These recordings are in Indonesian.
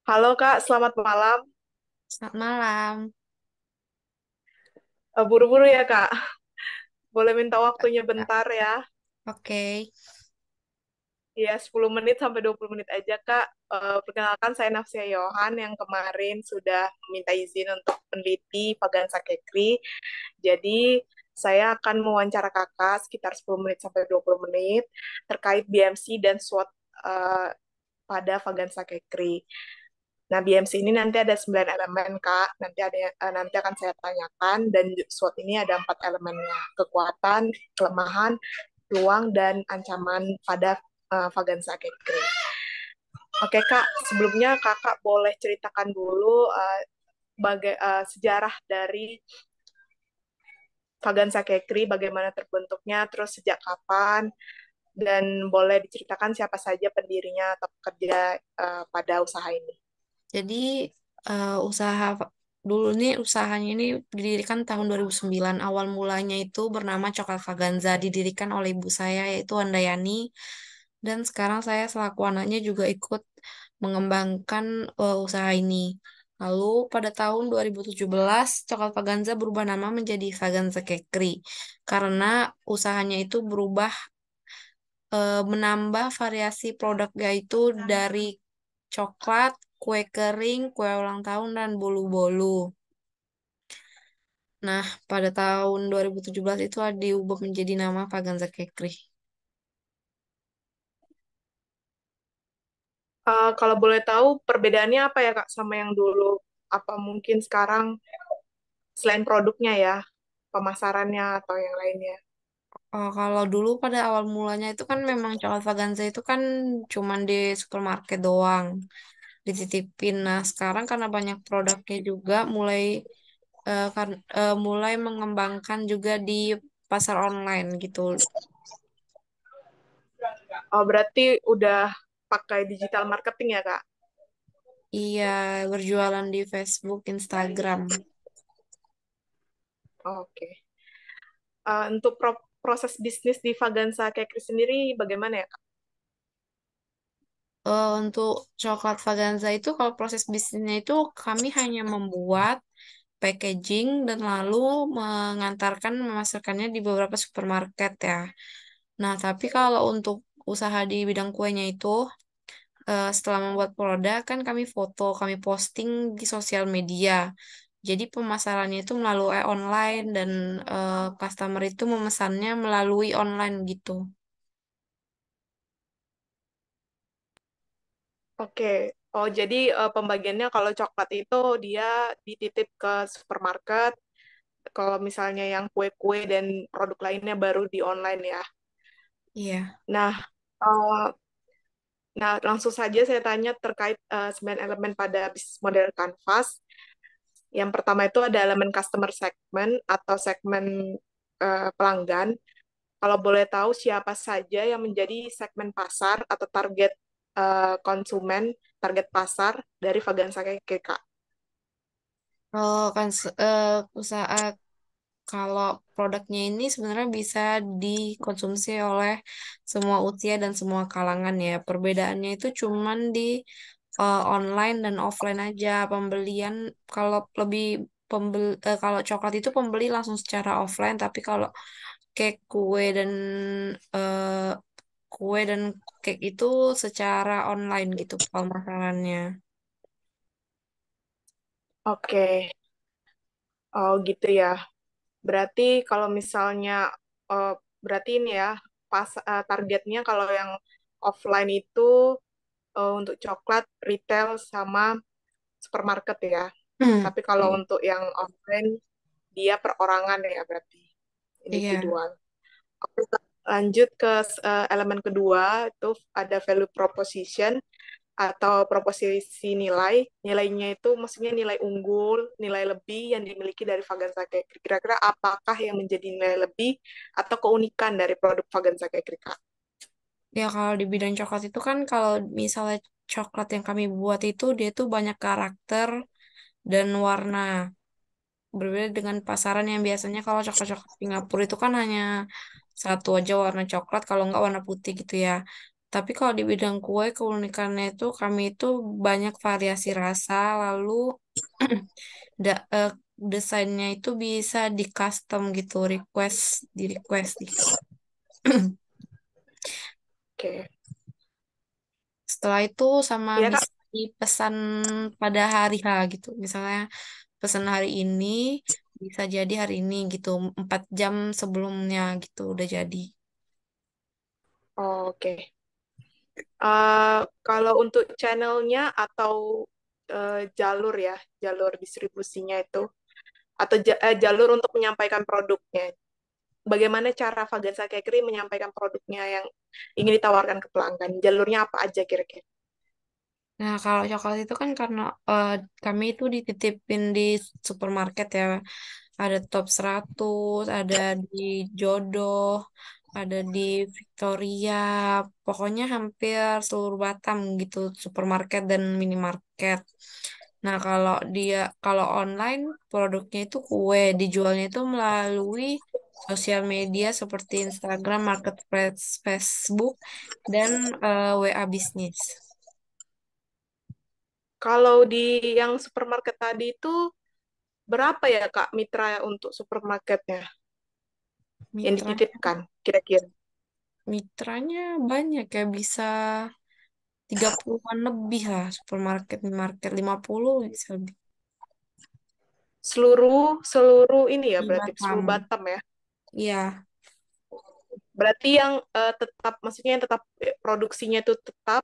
Halo Kak, selamat malam. Selamat malam. Buru-buru ya Kak, boleh minta waktunya Kak. bentar ya? Oke. Ya, 10 menit sampai 20 menit aja Kak. Perkenalkan saya Nafsia Yohan yang kemarin sudah meminta izin untuk meneliti Vaganza Kekri. Jadi, saya akan mewawancara Kakak sekitar 10 menit sampai 20 menit terkait BMC dan SWOT eh, pada Vaganza Kekri. Nah, BMC ini nanti ada 9 elemen, Kak. Nanti akan saya tanyakan dan SWOT ini ada 4 elemennya. Kekuatan, kelemahan, peluang dan ancaman pada Vaganza Kekri. Oke, Kak. Sebelumnya Kakak boleh ceritakan dulu sejarah dari Vaganza Kekri, bagaimana terbentuknya, terus sejak kapan, dan boleh diceritakan siapa saja pendirinya atau pekerja pada usaha ini. Jadi usaha dulu nih usahanya ini didirikan tahun 2009. Awal mulanya itu bernama Coklat Vaganza, didirikan oleh ibu saya yaitu Handayani. Dan sekarang saya selaku anaknya juga ikut mengembangkan usaha ini. Lalu pada tahun 2017 Coklat Vaganza berubah nama menjadi Vaganza Kekri karena usahanya itu berubah, menambah variasi produk yaitu dari coklat, kue kering, kue ulang tahun, dan bolu-bolu. Nah, pada tahun 2017 itu diubah menjadi nama Vaganza Kekri. Kalau boleh tahu perbedaannya apa ya Kak sama yang dulu? Apa mungkin sekarang selain produknya ya, pemasarannya atau yang lainnya? Kalau dulu pada awal mulanya itu kan memang coklat Vaganza itu kan cuman di supermarket doang dititipin. Nah, sekarang karena banyak produknya juga mulai mengembangkan juga di pasar online gitu. Oh, berarti udah pakai digital marketing ya Kak? Iya, berjualan di Facebook, Instagram. Oke. Untuk proses bisnis di Vaganza Kekri sendiri bagaimana ya Kak? Untuk coklat Vaganza itu kalau proses bisnisnya itu kami hanya membuat packaging dan lalu mengantarkan memasarkannya di beberapa supermarket ya. Nah, tapi kalau untuk usaha di bidang kuenya itu, setelah membuat produk kan kami foto, kami posting di sosial media. Jadi pemasarannya itu melalui online dan customer itu memesannya melalui online gitu. Oke. Oh, jadi pembagiannya kalau coklat itu dia dititip ke supermarket, kalau misalnya yang kue-kue dan produk lainnya baru di online ya. Iya. Nah, eh, nah langsung saja saya tanya terkait 9 elemen pada bisnis model Canvas. Yang pertama itu ada elemen customer segment atau segmen pelanggan. Kalau boleh tahu siapa saja yang menjadi segmen pasar atau target konsumen, target pasar dari Vaganza KK. Kalau usaha Kalau produknya ini sebenarnya bisa dikonsumsi oleh semua usia dan semua kalangan ya. Perbedaannya itu cuman di online dan offline aja. Pembelian kalau lebih kalau coklat itu pembeli langsung secara offline, tapi kalau cake, eh, kue dan cake itu secara online gitu pemasarannya. Oke, oh gitu ya. Berarti kalau misalnya, eh, berarti ini ya, targetnya kalau yang offline itu untuk coklat, retail, sama supermarket ya. Tapi kalau Iya. untuk yang offline, dia perorangan ya berarti, Iya. individual. Oke, lanjut ke elemen kedua, itu ada value proposition atau proposisi nilai. Nilainya itu maksudnya nilai unggul, nilai lebih yang dimiliki dari Vaganza Kekri. Kira-kira apakah yang menjadi nilai lebih atau keunikan dari produk Vaganza Kekri, Kak? Ya kalau di bidang coklat itu kan kalau misalnya coklat yang kami buat itu dia tuh banyak karakter dan warna. Berbeda dengan pasaran yang biasanya kalau coklat-coklat Singapura itu kan hanya satu aja warna coklat kalau nggak warna putih gitu ya. Tapi kalau di bidang kue, keunikannya itu kami itu banyak variasi rasa, lalu da- eh, desainnya itu bisa di custom gitu, di request gitu. Oke. Setelah itu sama Iya, Kak. bisa dipesan pada hari H gitu. Misalnya pesan hari ini bisa jadi hari ini gitu, 4 jam sebelumnya gitu udah jadi. Oke. Kalau untuk channelnya atau jalur ya, jalur distribusinya itu, atau jalur untuk menyampaikan produknya. Bagaimana cara Vagansa Kekri menyampaikan produknya yang ingin ditawarkan ke pelanggan? Jalurnya apa aja kira-kira? Nah, kalau coklat itu kan karena kami itu dititipin di supermarket ya. Ada Top 100, ada di Jodoh, ada di Victoria. Pokoknya hampir seluruh Batam gitu, supermarket dan minimarket. Nah, kalau online produknya itu kue, dijualnya itu melalui sosial media seperti Instagram, Marketplace, Facebook, dan WA bisnis. Kalau di yang supermarket tadi itu berapa ya Kak mitra untuk supermarketnya yang Mitra dititipkan kira-kira? Mitranya banyak ya, bisa 30-an lebih lah, supermarket, market 50 bisa lebih Seluruh seluruh ini ya di berarti Batam. seluruh Batam ya. Iya, Berarti yang tetap maksudnya yang tetap produksinya itu tetap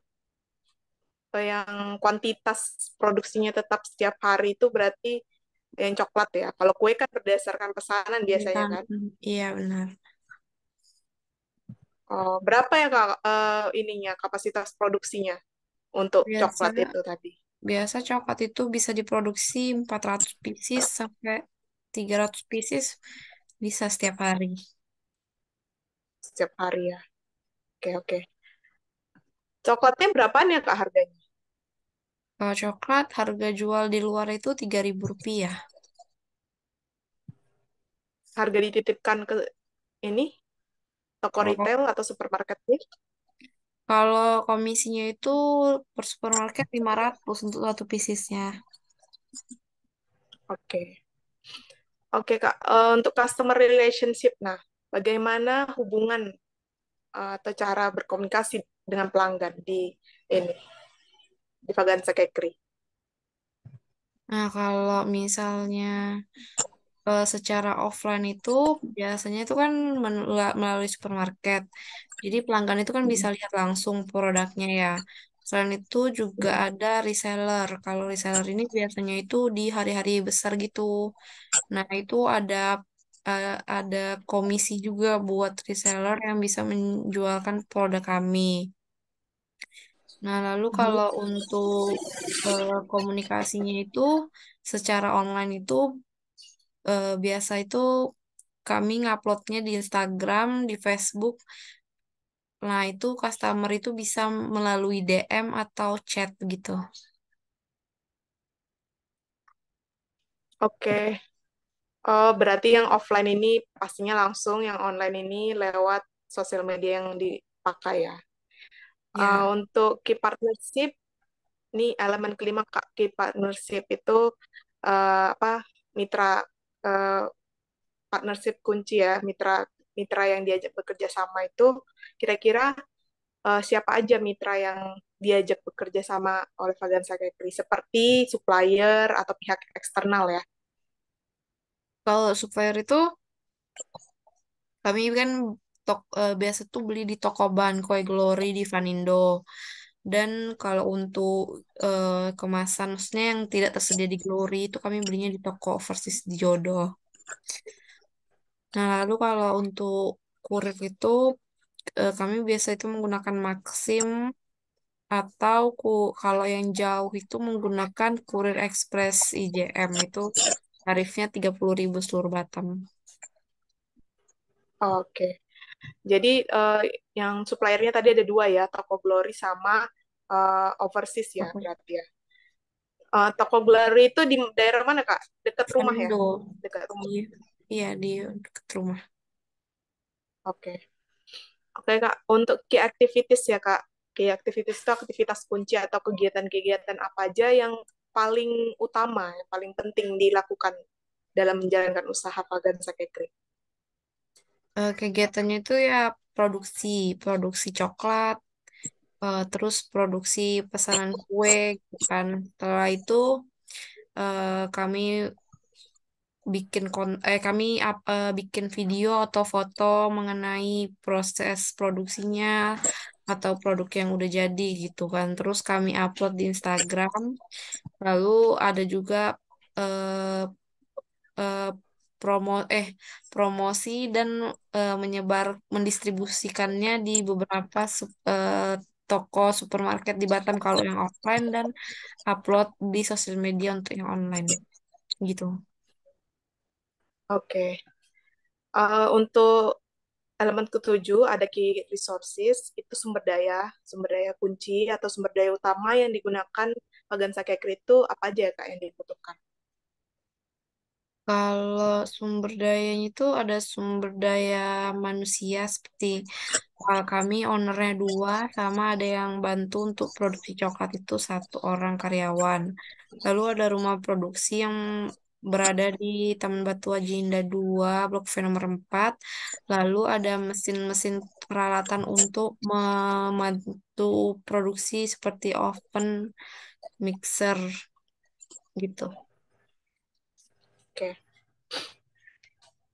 yang kuantitas produksinya tetap setiap hari itu berarti yang coklat ya. Kalau kue kan berdasarkan pesanan iya biasanya kan? kan. Iya benar. Oh, berapa ya Kak ininya kapasitas produksinya untuk Biasa coklat itu tadi biasa coklat itu bisa diproduksi 400 pieces sampai 300 pieces bisa setiap hari. setiap hari ya? Oke, oke. Coklatnya berapaan ya Kak harganya? Kalau coklat harga jual di luar itu 3.000 rupiah. Harga dititipkan ke ini toko Kalau retail atau supermarket nih? kalau komisinya itu per supermarket 500 untuk satu piecesnya. Oke. Oke Kak, untuk customer relationship, nah bagaimana hubungan atau cara berkomunikasi dengan pelanggan ini di Vaganza Kekri? Nah, kalau misalnya secara offline itu biasanya itu kan melalui supermarket. Jadi pelanggan itu kan bisa lihat langsung produknya ya. Selain itu juga ada reseller. Kalau reseller ini biasanya itu di hari-hari besar gitu. Nah, itu ada komisi juga buat reseller yang bisa menjualkan produk kami. Nah, lalu Mhm. kalau untuk komunikasinya itu secara online itu biasa itu kami nguploadnya di Instagram, di Facebook. Nah, itu customer itu bisa melalui DM atau chat gitu. Oke. Berarti yang offline ini pastinya langsung, yang online ini lewat sosial media yang dipakai ya. Ya, Untuk key partnership, ini elemen kelima Kak, key partnership itu apa mitra eh, partnership kunci ya, mitra mitra yang diajak bekerja sama itu kira-kira siapa aja mitra yang diajak bekerja sama oleh Vaganza Kekri seperti supplier atau pihak eksternal ya. kalau supplier itu kami kan biasa tuh beli di toko bahan Kue Glory di Vanindo. Dan kalau untuk kemasan, maksudnya yang tidak tersedia di Glory itu kami belinya di toko Overseas di Jodoh. Nah, lalu kalau untuk kurir itu kami biasa itu menggunakan Maxim atau kalau yang jauh itu menggunakan Kurir Express IJM itu tarifnya 30.000 seluruh Batam. Oke. Jadi yang suppliernya tadi ada dua ya, Toko Glory sama Overseas ya Oke. berarti ya. Toko Glory itu di daerah mana Kak? Dekat rumah ya? Vanindo, Dekat rumah. iya, iya di dekat rumah. Oke. Oke Kak, untuk key activities ya Kak. Key activities itu aktivitas kunci atau kegiatan-kegiatan apa aja yang paling utama, yang paling penting dilakukan dalam menjalankan usaha Vaganza Catering. Kegiatannya itu ya produksi, produksi coklat, terus produksi pesanan kue, gitu kan. Setelah itu kami bikin video atau foto mengenai proses produksinya atau produk yang udah jadi gitu kan. Terus kami upload di Instagram. Lalu ada juga eh, eh, promo eh promosi dan mendistribusikannya di beberapa toko supermarket di Batam kalau yang offline dan upload di sosial media untuk yang online gitu. Oke. Untuk elemen ketujuh ada key resources, itu sumber daya kunci atau sumber daya utama yang digunakan Vaganza Catering itu apa aja ya Kak yang dibutuhkan? Kalau sumber dayanya itu ada sumber daya manusia seperti kami ownernya dua sama ada yang bantu untuk produksi coklat itu satu orang karyawan. Lalu ada rumah produksi yang berada di Taman Batu Haji Indah 2, Blok V nomor 4. Lalu ada mesin-mesin peralatan untuk membantu produksi seperti oven, mixer gitu. Oke.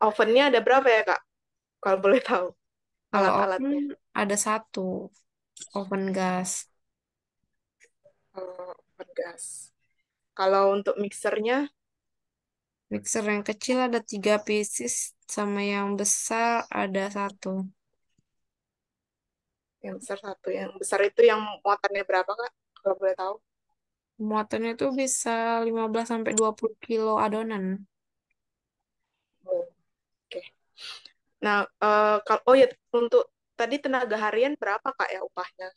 Ovennya ada berapa ya Kak? Kalau boleh tahu Kalau oven alat-alatnya. ada satu, oven gas. Oven gas. Kalau untuk mixernya, Mixer yang kecil ada 3 pieces, sama yang besar ada satu. yang besar satu. Yang besar itu yang muatannya berapa Kak? Kalau boleh tahu. Muatannya itu bisa 15 sampai 20 kilo adonan. Oh, oke. Nah, kalau oh ya untuk tadi tenaga harian berapa Kak ya upahnya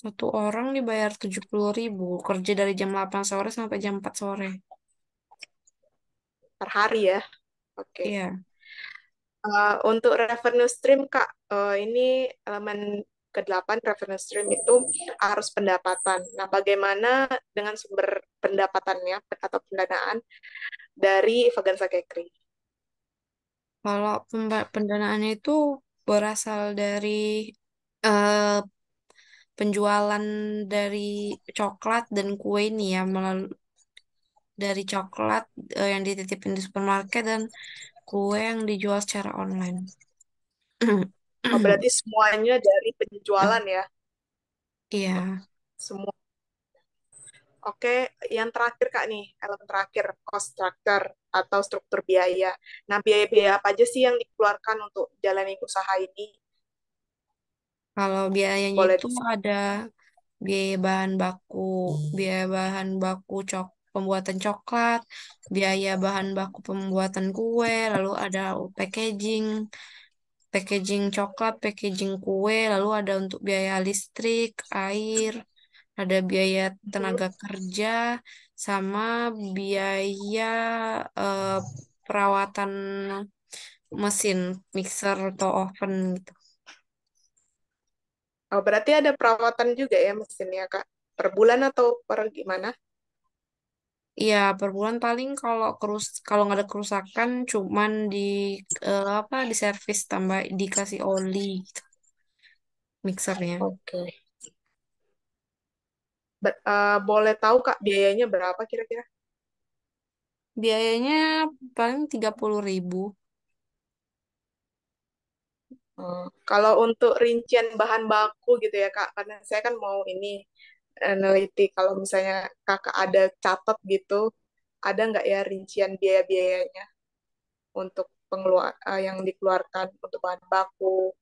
Satu orang dibayar 70.000, kerja dari jam 8 sore sampai jam 4 sore. per hari ya? Oke. Iya, Untuk revenue stream Kak, ini elemen ke-8 revenue stream itu harus pendapatan. Nah, bagaimana dengan sumber pendapatannya atau pendanaan dari Vaganza Kekri? kalau pendanaannya itu berasal dari eh, penjualan dari coklat dan kue ini ya, melalui dari coklat yang dititipin di supermarket dan kue yang dijual secara online. Oh, berarti semuanya dari penjualan ya? Iya, Semua. Oke, yang terakhir Kak nih, elemen terakhir, cost structure atau struktur biaya. Nah, biaya-biaya apa aja sih yang dikeluarkan untuk jalani usaha ini? kalau biayanya Boleh itu di ada biaya bahan baku, biaya bahan baku pembuatan coklat, biaya bahan baku pembuatan kue, lalu ada packaging, packaging coklat, packaging kue, lalu ada untuk biaya listrik, air, ada biaya Mhm. tenaga kerja, sama biaya eh, perawatan mesin, mixer atau oven gitu. Oh, berarti ada perawatan juga ya mesinnya, Kak? Per bulan atau per gimana? Iya, per bulan paling kalau nggak ada kerusakan cuman apa di servis tambah dikasih oli gitu, mixernya. Oke. Boleh tahu, Kak, biayanya berapa kira-kira? Biayanya paling 30.000. Kalau untuk rincian bahan baku gitu ya, Kak, karena saya kan mau ini neliti kalau misalnya Kakak ada catat gitu, ada nggak ya rincian biaya-biayanya untuk yang dikeluarkan untuk bahan baku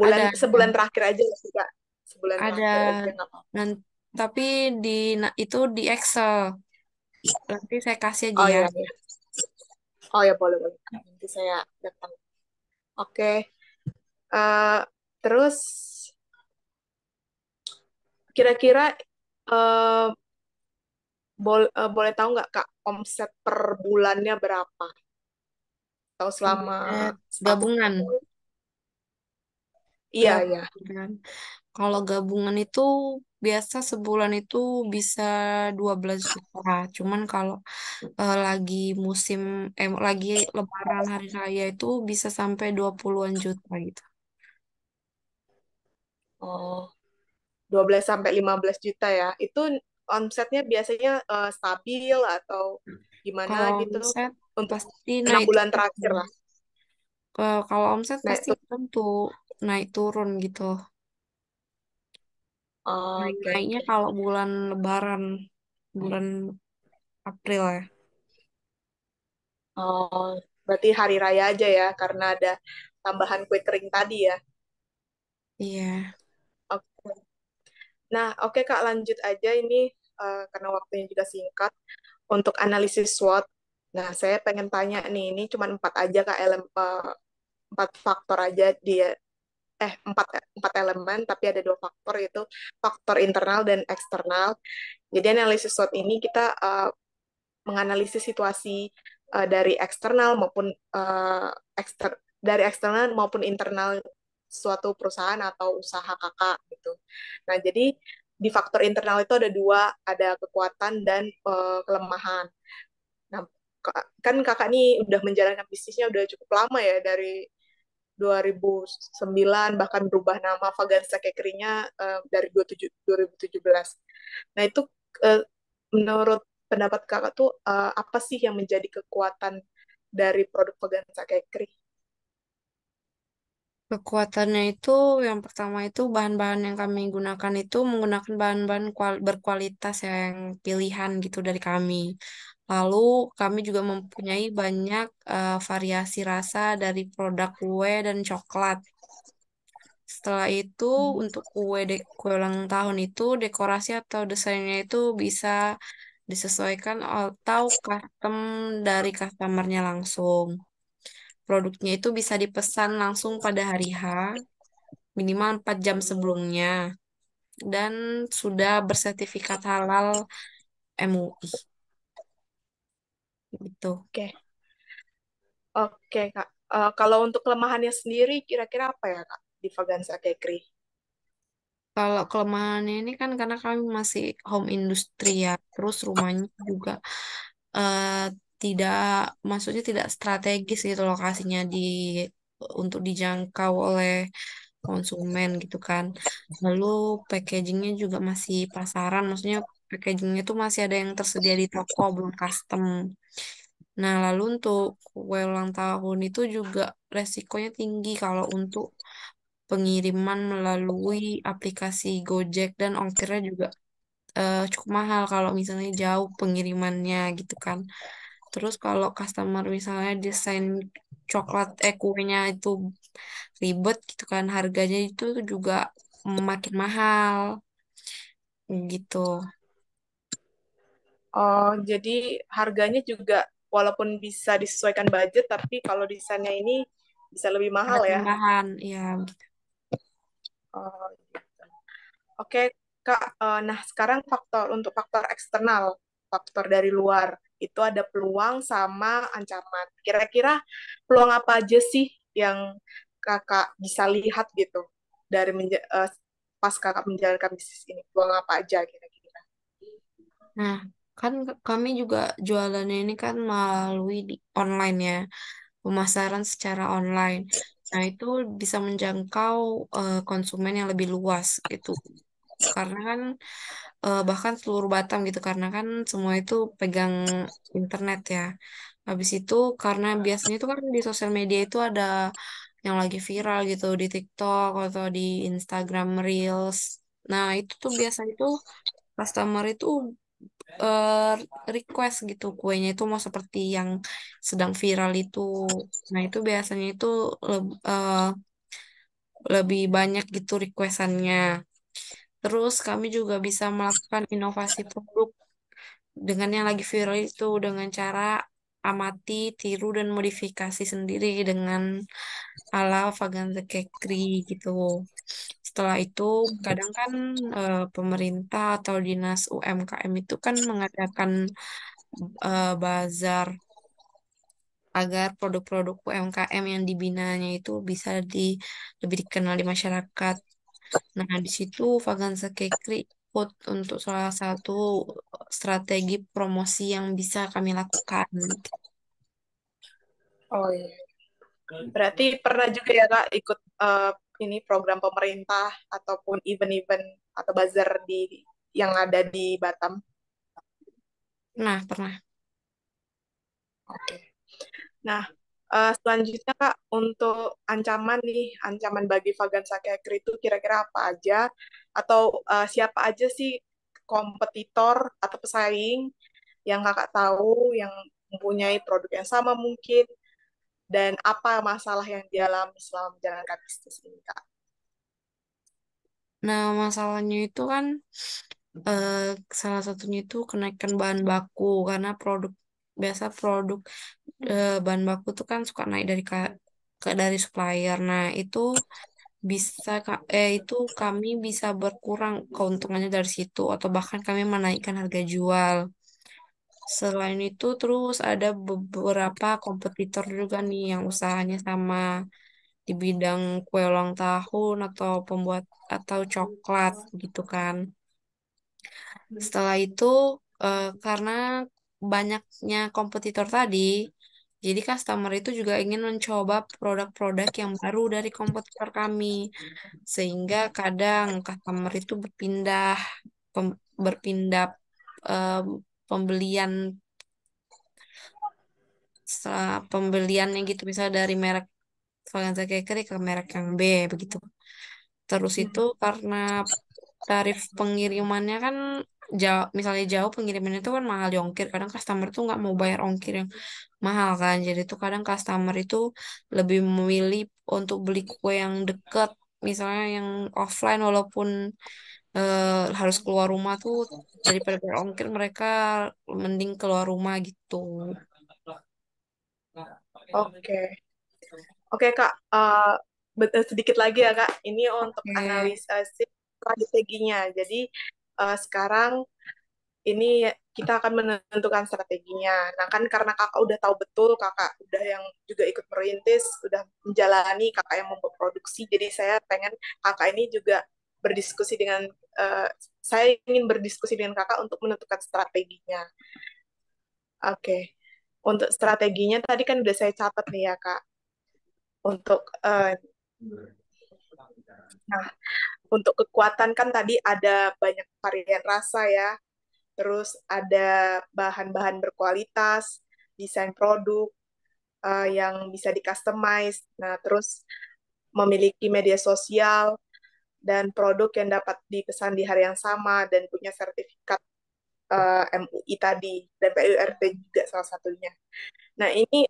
Ada, sebulan terakhir aja sih, Kak. Sebulan ada. terakhir aja nggak apa-apa. Dan tapi itu di Excel. Nanti saya kasih aja Oh ya. iya, iya. Oh ya boleh boleh. Kak. Nanti saya datang. Oke. Eh, terus kira-kira eh, boleh tahu nggak Kak omset per bulannya berapa? Atau selama Omset setahun? gabungan. Iya, Ya, iya. kan. Kalau gabungan itu biasa sebulan itu bisa 12 juta. Cuman kalau lagi musim, lagi Lebaran hari raya itu bisa sampai 20-an juta gitu. Oh, 12 sampai 15 juta ya. Itu omsetnya biasanya stabil atau gimana Kalau gitu omset untuk pasti 6 naik bulan terakhir turun. lah. Kalau omset Nah, pasti itu tentu naik turun gitu. oke Naiknya oke. kalau bulan Lebaran, bulan April ya. Oh, berarti hari raya aja ya karena ada tambahan kue kering tadi ya. Iya. Oke. Nah, oke Kak, lanjut aja ini karena waktunya juga singkat untuk analisis SWOT. Nah, saya pengen tanya nih, ini cuma empat aja Kak, empat faktor aja dia empat elemen tapi ada dua faktor yaitu faktor internal dan eksternal. Jadi analisis SWOT ini kita menganalisis situasi dari eksternal maupun dari eksternal maupun internal suatu perusahaan atau usaha kakak gitu. Nah, jadi di faktor internal itu ada dua, ada kekuatan dan kelemahan. Nah, kan kakak nih udah menjalankan bisnisnya udah cukup lama ya dari 2009 bahkan berubah nama Vaganza Cakery-nya dari 2017. Nah, itu eh, menurut pendapat kakak tuh apa sih yang menjadi kekuatan dari produk Vaganza Cakery? Kekuatannya itu yang pertama itu bahan-bahan yang kami gunakan itu menggunakan bahan-bahan berkualitas ya, yang pilihan gitu dari kami. Lalu kami juga mempunyai banyak variasi rasa dari produk kue dan coklat. Setelah itu untuk kue ulang tahun itu dekorasi atau desainnya itu bisa disesuaikan atau custom dari customernya langsung. Produknya itu bisa dipesan langsung pada hari H, minimal 4 jam sebelumnya, dan sudah bersertifikat halal MUI. Gitu. Oke, oke Kak. Kalau untuk kelemahannya sendiri, kira-kira apa ya Kak di Vaganza Cakery? Kalau kelemahannya ini kan karena kami masih home industry ya, terus rumahnya juga eh, tidak, maksudnya tidak strategis gitu lokasinya untuk dijangkau oleh konsumen gitu kan. Lalu packagingnya juga masih pasaran, maksudnya packagingnya itu masih ada yang tersedia di toko, belum custom. Nah, lalu untuk kue ulang tahun itu juga resikonya tinggi kalau untuk pengiriman melalui aplikasi Gojek dan ongkirnya juga cukup mahal kalau misalnya jauh pengirimannya gitu kan. Terus kalau customer misalnya desain kuenya itu ribet gitu kan, harganya itu juga makin mahal gitu. Oh, jadi harganya juga walaupun bisa disesuaikan budget, tapi kalau desainnya ini bisa lebih Ada mahal ya. tambahan, ya gitu. Oh, oke, Kak. Nah, sekarang untuk faktor eksternal, faktor dari luar, itu ada peluang sama ancaman. Kira-kira peluang apa aja sih yang Kakak bisa lihat gitu dari pas Kakak menjalankan bisnis ini? Peluang apa aja kira-kira? Nah, kan kami juga jualannya ini kan melalui online ya, pemasaran secara online. Nah, itu bisa menjangkau konsumen yang lebih luas gitu. Karena kan bahkan seluruh Batam gitu, karena kan semua itu pegang internet ya. Habis itu karena biasanya itu kan di sosial media itu ada yang lagi viral gitu di TikTok atau di Instagram Reels. Nah, itu tuh biasanya itu customer itu eh, request gitu kuenya itu mau seperti yang sedang viral itu. Nah, itu biasanya itu lebih banyak gitu requestannya. Terus kami juga bisa melakukan inovasi produk dengan yang lagi viral itu dengan cara amati, tiru, dan modifikasi sendiri dengan ala Vaganza Kekri gitu. Setelah itu, kadang kan pemerintah atau dinas UMKM itu kan mengadakan bazar. agar produk-produk UMKM yang dibinanya itu bisa lebih dikenal di masyarakat. Nah, di situ Vaganza Kekri ikut untuk salah satu strategi promosi yang bisa kami lakukan. Oh iya. Berarti pernah juga ya Kak ikut ini program pemerintah ataupun event-event atau bazar yang ada di Batam. Nah, pernah. Oke. Nah, selanjutnya Kak untuk ancaman nih, ancaman bagi Vagan Sakekri itu kira-kira apa aja? Atau siapa aja sih kompetitor atau pesaing yang Kakak tahu yang mempunyai produk yang sama mungkin dan apa masalah yang dialami selama menjalankan bisnis ini Kak? Nah, masalahnya itu kan eh, salah satunya itu kenaikan bahan baku karena produk bahan baku tuh kan suka naik dari supplier. Nah, itu kami bisa berkurang keuntungannya dari situ atau bahkan kami menaikkan harga jual. Selain itu terus ada beberapa kompetitor juga nih yang usahanya sama di bidang kue ulang tahun atau pembuat atau coklat gitu kan. Setelah itu karena banyaknya kompetitor tadi, jadi customer itu juga ingin mencoba produk-produk yang baru dari kompetitor kami. Sehingga kadang customer itu berpindah eh, pembelian pembeliannya gitu misalnya dari merek Vaganza Bakery ke merek yang B begitu. Terus itu Mhm. karena tarif pengirimannya kan jauh, misalnya jauh pengirimannya itu kan mahal di ongkir. Kadang customer tuh nggak mau bayar ongkir yang mahal kan. Jadi tuh kadang customer itu lebih memilih untuk beli kue yang deket, misalnya yang offline walaupun harus keluar rumah tuh daripada bayar ongkir mereka mending keluar rumah gitu. Oke, oke Kak, sedikit lagi ya Kak, ini untuk Oke. analisa strateginya. Jadi sekarang ini kita akan menentukan strateginya. Nah kan karena kakak udah tahu betul, kakak udah yang juga ikut merintis, udah menjalani, kakak yang membuat produksi. Jadi saya pengen kakak ini juga berdiskusi dengan, uh, saya ingin berdiskusi dengan kakak untuk menentukan strateginya. Oke, untuk strateginya tadi kan udah saya catat nih ya kak. Untuk nah untuk kekuatan kan tadi ada banyak varian rasa ya, terus ada bahan-bahan berkualitas, desain produk yang bisa di-customize. Nah, terus memiliki media sosial dan produk yang dapat dipesan di hari yang sama dan punya sertifikat MUI tadi dan PURT juga salah satunya. Nah, ini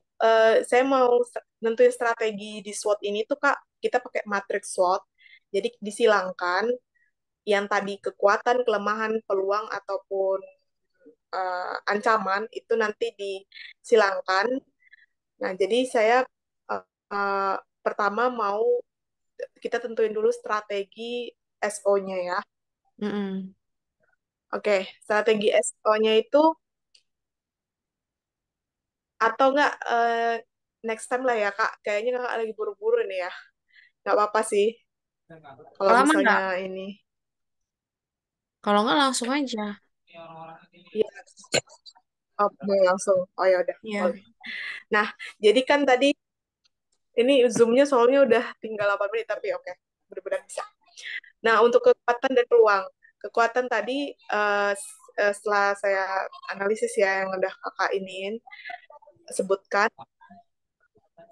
saya mau nentuin strategi di SWOT ini tuh Kak, kita pakai matriks SWOT. Jadi disilangkan yang tadi kekuatan, kelemahan, peluang ataupun ancaman itu nanti disilangkan. Nah, jadi saya uh, pertama mau kita tentuin dulu strategi SO-nya ya. Mm-mm. Oke, strategi SO-nya itu atau enggak next time lah ya Kak. Kayaknya Kakak lagi buru-buru nih ya. Nggak apa-apa sih kalau Lama misalnya nggak? ini. Kalau nggak langsung aja. Iya, oh, mau langsung. Oh ya udah, Iya. boleh. Nah, jadi kan tadi ini Zoom-nya soalnya udah tinggal 8 menit tapi oke, benar-benar bisa. Nah, untuk kekuatan dan peluang. Kekuatan tadi setelah saya analisis ya yang udah kakak iniin sebutkan,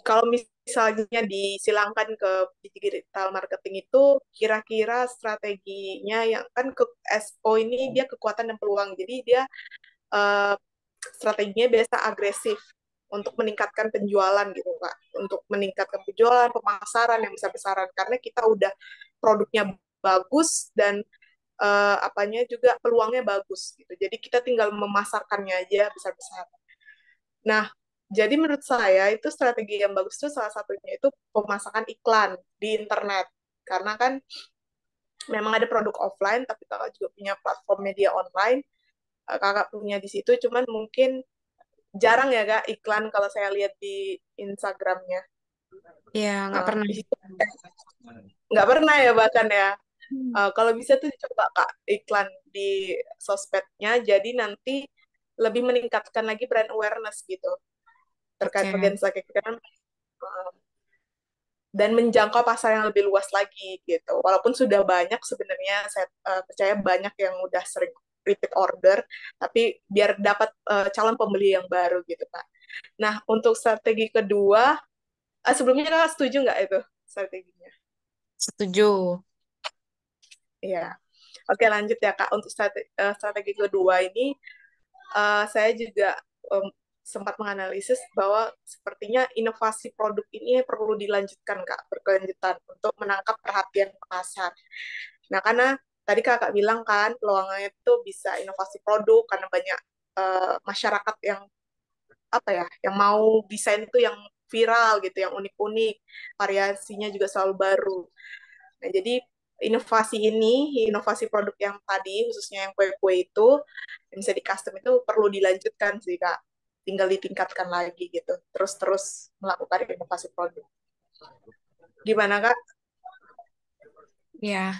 kalau misalnya disilangkan ke digital marketing itu kira-kira strateginya yang kan ke SO ini dia kekuatan dan peluang. Jadi dia uh, strateginya biasa agresif untuk meningkatkan penjualan gitu Pak. Untuk meningkatkan penjualan, pemasaran yang besar-besaran karena kita udah produknya bagus dan apanya juga peluangnya bagus gitu. Jadi kita tinggal memasarkannya aja besar-besaran. Nah, jadi menurut saya itu strategi yang bagus itu salah satunya itu pemasakan iklan di internet. Karena kan memang ada produk offline, tapi kakak juga punya platform media online. Kakak punya di situ, cuman mungkin jarang ya Kak iklan kalau saya lihat di Instagramnya. Ya, nggak pernah. Di situ nggak pernah ya bahkan ya. Hmm. Kalau bisa tuh coba Kak iklan di sosmednya, jadi nanti lebih meningkatkan lagi brand awareness gitu terkait Oke. Vaganza kayak gitu kan, dan menjangkau pasar yang lebih luas lagi gitu. Walaupun sudah banyak sebenarnya, saya percaya banyak yang udah sering repeat order, tapi biar dapat calon pembeli yang baru gitu Kak. Nah, untuk strategi kedua, sebelumnya Kakak setuju nggak itu strateginya? Setuju. Iya. Oke, lanjut ya Kak. Untuk strategi kedua ini, saya juga um, sempat menganalisis bahwa sepertinya inovasi produk ini perlu dilanjutkan, Kak, berkelanjutan untuk menangkap perhatian pasar. Nah, karena tadi Kakak bilang kan, peluangnya itu bisa inovasi produk karena banyak masyarakat yang apa ya, yang mau desain itu yang viral gitu, yang unik-unik, variasinya juga selalu baru. Nah, jadi inovasi produk yang tadi, khususnya yang kue-kue itu, yang bisa di custom itu perlu dilanjutkan sih, Kak. Tinggal ditingkatkan lagi gitu. Terus-terus melakukan inovasi produk. Gimana, Kak? Ya,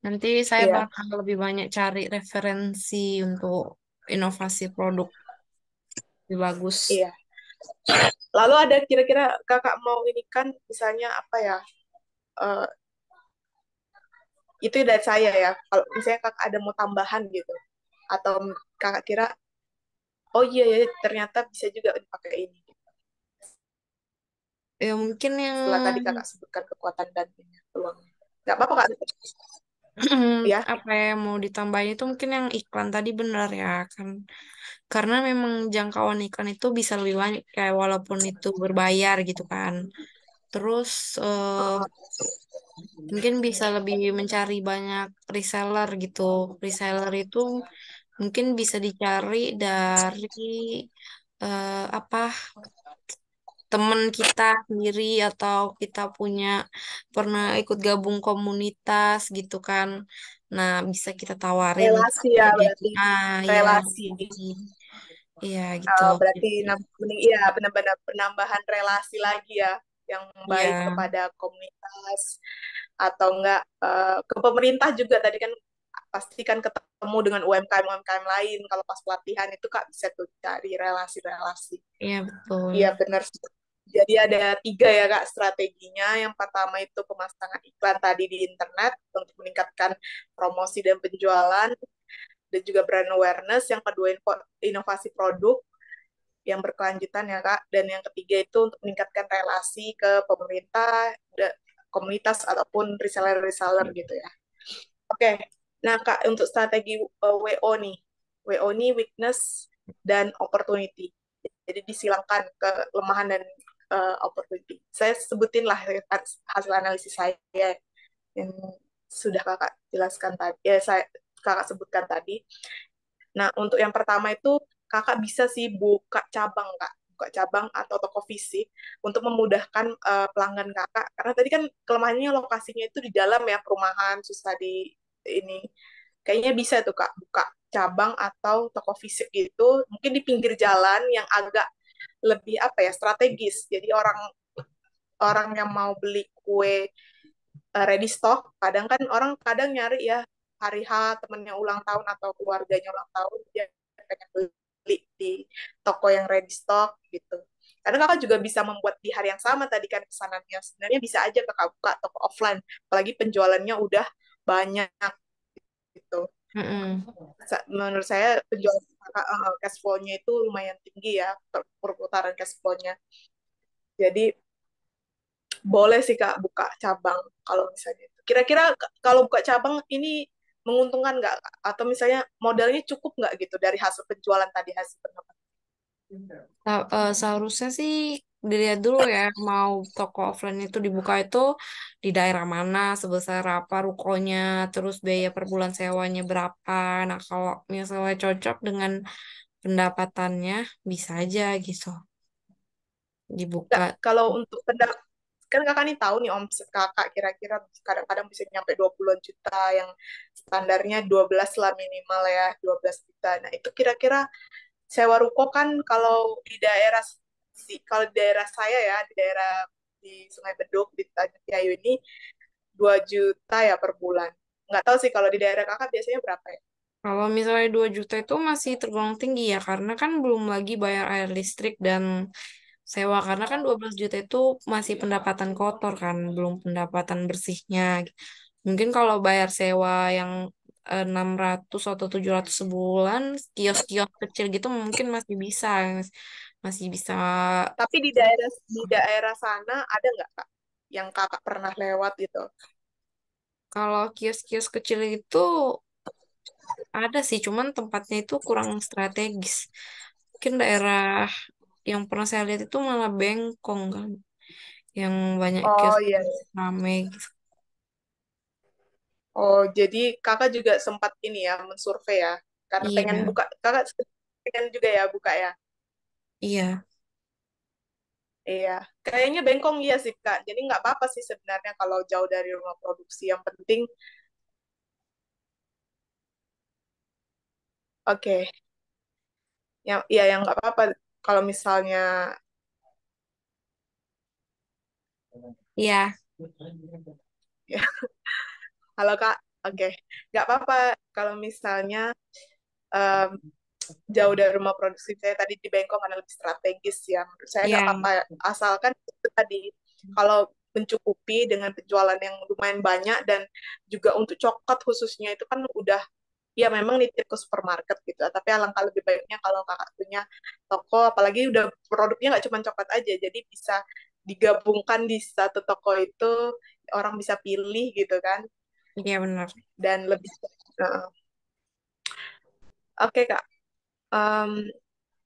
nanti saya Iya, bakal lebih banyak cari referensi untuk inovasi produk lebih bagus. iya. Lalu ada kira-kira Kakak mau ini kan, misalnya apa ya, eh, itu dari saya ya. Kalau misalnya Kakak ada mau tambahan gitu. Atau Kakak kira, oh iya ya, ternyata bisa juga dipakai ini. Ya mungkin yang Setelah tadi Kakak sebutkan kekuatan dan peluangnya. Nggak apa-apa, Kak. Ya, apa yang mau ditambahin itu mungkin yang iklan tadi benar ya kan, karena memang jangkauan iklan itu bisa lebih banyak kayak walaupun itu berbayar gitu kan. Terus mungkin bisa lebih mencari banyak reseller gitu. Reseller itu mungkin bisa dicari dari apa, teman kita sendiri atau kita punya pernah ikut gabung komunitas gitu kan. Nah, bisa kita tawarin relasi ke ya dia. berarti. Ah, ya, Relasi. iya gitu. Berarti iya benar-benar penambahan relasi lagi ya yang baik Iya, kepada komunitas atau enggak ke pemerintah juga tadi kan pasti kan ketemu dengan UMKM lain kalau pas pelatihan itu Kak bisa tuh cari relasi-relasi. iya betul. Iya benar. Jadi ada tiga ya Kak strateginya. Yang pertama itu pemasangan iklan tadi di internet untuk meningkatkan promosi dan penjualan dan juga brand awareness. Yang kedua inovasi produk yang berkelanjutan ya Kak. Dan yang ketiga itu untuk meningkatkan relasi ke pemerintah, komunitas ataupun reseller-reseller gitu ya. Oke, nah Kak untuk strategi WO nih. WO ini weakness dan opportunity. Jadi disilangkan kelemahan dan opportunity. Saya sebutin lah hasil analisis saya yang sudah Kakak jelaskan tadi, saya Kakak sebutkan tadi. Nah, untuk yang pertama itu Kakak bisa sih buka cabang, Kak. Buka cabang atau toko fisik untuk memudahkan pelanggan Kakak. Karena tadi kan kelemahannya lokasinya itu di dalam ya, perumahan, susah di ini. Kayaknya bisa tuh, Kak, buka cabang atau toko fisik gitu, mungkin di pinggir jalan yang agak lebih apa ya, strategis. Jadi orang orang yang mau beli kue ready stock, kadang kan orang kadang nyari ya hari H temennya ulang tahun atau keluarganya ulang tahun dia pengen beli di toko yang ready stock gitu. Karena kakak juga bisa membuat di hari yang sama tadi kan pesanannya. Sebenarnya bisa aja kakak buka toko offline, apalagi penjualannya udah banyak gitu. Mm-mm. Menurut saya penjualan cash flow-nya itu lumayan tinggi ya, perputaran cash flow-nya. Jadi boleh sih Kak buka cabang kalau misalnya itu. Kira-kira kalau buka cabang ini menguntungkan nggak Kak? Atau misalnya modalnya cukup nggak gitu dari hasil penjualan tadi hasil pendapatan? Seharusnya sih dilihat dulu ya, mau toko offline itu dibuka itu di daerah mana, sebesar apa rukonya, terus biaya per bulan sewanya berapa. Nah, kalau misalnya cocok dengan pendapatannya, bisa aja gitu Nggak, dibuka. kalau untuk kan kakak nih tahu nih omset kakak kira-kira kadang-kadang bisa nyampe 20-an juta yang standarnya 12 lah minimal ya 12 juta. Nah itu kira-kira sewa ruko kan kalau di daerah saya ya, di daerah di Sungai Beduk di Tanjung Priok ini 2 juta ya per bulan. Nggak tahu sih kalau di daerah kakak biasanya berapa ya? Kalau misalnya 2 juta itu masih tergolong tinggi ya, karena kan belum lagi bayar air listrik dan sewa. Karena kan 12 juta itu masih pendapatan kotor kan, belum pendapatan bersihnya. Mungkin kalau bayar sewa yang 600 atau 700 sebulan, kios-kios kecil gitu mungkin masih bisa. Masih bisa. Tapi di daerah sana ada nggak kak yang kakak pernah lewat gitu? Kalau kios-kios kecil itu ada sih, cuman tempatnya itu kurang strategis. Mungkin daerah yang pernah saya lihat itu malah Bengkong kan, yang banyak Oh kios iya. rame gitu. Oh, jadi kakak juga sempat ini ya mensurvei ya, karena pengen Iya, buka, kakak pengen juga ya buka ya. iya, Iya, kayaknya Bengkong iya sih kak. Jadi nggak apa-apa sih sebenarnya kalau jauh dari rumah produksi. Yang penting, oke, yang iya yang nggak apa-apa kalau misalnya iya, ya, halo kak, oke, nggak apa-apa kalau misalnya em, jauh dari rumah produksi saya tadi di Bengkok karena lebih strategis ya. Menurut saya nggak iya, apa-apa asalkan itu tadi kalau mencukupi dengan penjualan yang lumayan banyak dan juga untuk coklat khususnya itu kan udah ya memang nitip ke supermarket gitu. Tapi alangkah lebih baiknya kalau kakak punya toko, apalagi udah produknya nggak cuma coklat aja, jadi bisa digabungkan di satu toko itu orang bisa pilih gitu kan iya benar. dan lebih. Oke Kak.